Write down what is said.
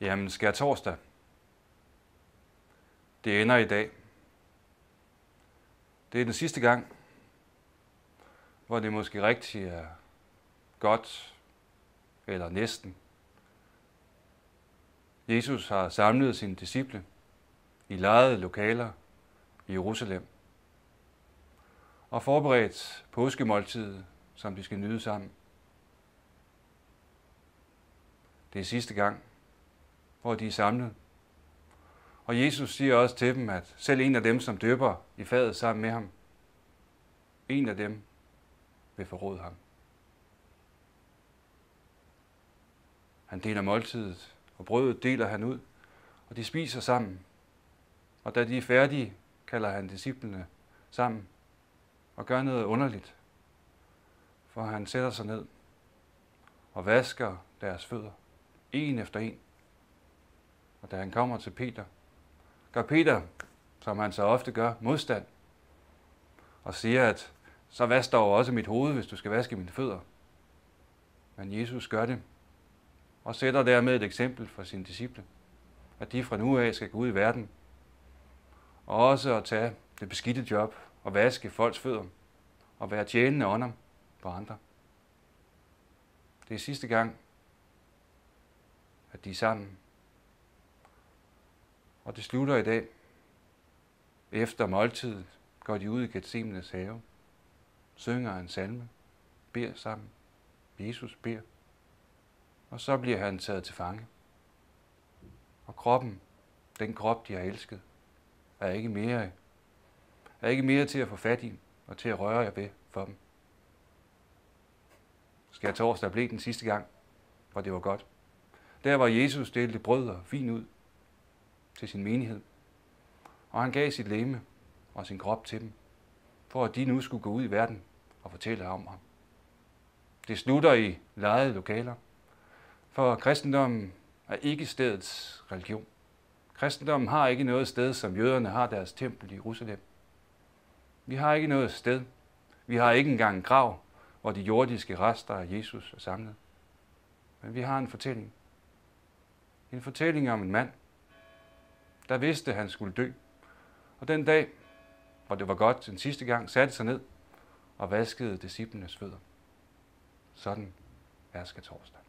Jamen, skærtorsdag. Det ender i dag. Det er den sidste gang, hvor det måske rigtig er godt, eller næsten. Jesus har samlet sine disciple i lejede lokaler i Jerusalem og forberedt påskemåltidet, som de skal nyde sammen. Det er sidste gang, hvor de er samlet. Og Jesus siger også til dem, at selv en af dem, som døber i fadet sammen med ham, en af dem vil forråde ham. Han deler måltidet, og brødet deler han ud, og de spiser sammen. Og da de er færdige, kalder han disciplene sammen og gør noget underligt. For han sætter sig ned og vasker deres fødder, en efter en. Og da han kommer til Peter, gør Peter, som han så ofte gør, modstand og siger, at så vask dog også mit hoved, hvis du skal vaske mine fødder. Men Jesus gør det og sætter dermed et eksempel for sine disciple, at de fra nu af skal gå ud i verden og også at tage det beskidte job og vaske folks fødder og være tjenende ånder for andre. Det er sidste gang, at de er sammen. Og det slutter i dag. Efter måltidet går de ud i Getsemanes have, synger en salme, beder sammen. Jesus beder. Og så bliver han taget til fange. Og kroppen, den krop, de har elsket, er ikke mere til at få fat i og til at røre jer ved for dem. Skærtorsdag blev den sidste gang, hvor det var godt. Der var Jesus delte brød og vin ud til sin menighed. Og han gav sit legeme og sin krop til dem, for at de nu skulle gå ud i verden og fortælle om ham. Det slutter i lejede lokaler, for kristendommen er ikke stedets religion. Kristendommen har ikke noget sted, som jøderne har deres tempel i Jerusalem. Vi har ikke noget sted. Vi har ikke engang en grav, hvor de jordiske rester af Jesus er samlet. Men vi har en fortælling. En fortælling om en mand, der vidste, at han skulle dø. Og den dag, hvor det var godt den sidste gang, satte sig ned og vaskede disciplenes fødder. Sådan er skærtorsdag.